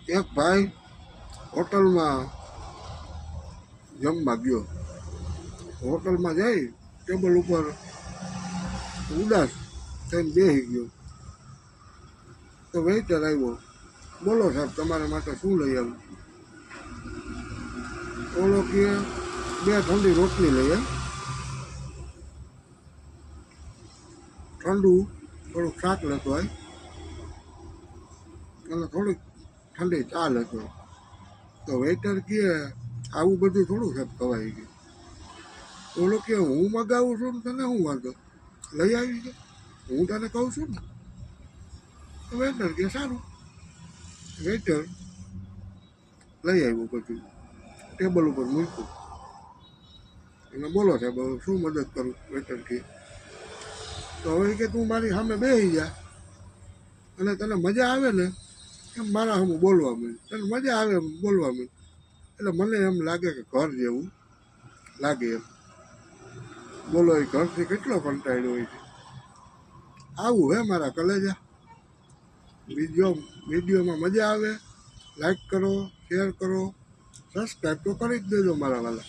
એક ભાઈ હોટલમાં જમવા ગયો. હોટલમાં જઈ ટેબલ ઉપર ઉદાસ થઈને બેસી ગયો. તો વેઇટર આવ્યો, બોલો સાહેબ તમારા માટે શું લઈ આવું? ઓલો કે 2 ઠંડી રોટલી લઈ આવ, ઠંડુ થોડુંક શાક લેતો હોય અને થોડીક ઠંડી ચા લેતો. તો વેઇટર કે આવું બધું થોડું સાહેબ ખવાય ગયું. ઓલો કે હું મગાવું છું ને તને શું વાંધો, લઈ આવી છે, હું તને કહું છું ને. તો વેઇટર કે સારું. વેઇટર લઈ આવ્યું, બધું ટેબલ ઉપર મૂક્યું અને બોલો સાહેબ હવે શું મદદ કરું? વેઇટર કે તો હવે કે તું મારી સામે બેસી જા અને તને મજા આવે ને એમ મારા સામે બોલવા માંડ, તને મજા આવે એમ બોલવા માંડ. એટલે મને એમ લાગે કે ઘર જેવું લાગે એમ. બોલો એ ઘરથી કેટલો કંટાળ્યો હોય છે. આવું હે મારા કલેજા. વિડીયોમાં મજા આવે, લાઈક કરો, શેર કરો, સબસ્ક્રાઈબ તો કરી જ દેજો મારા વાલા.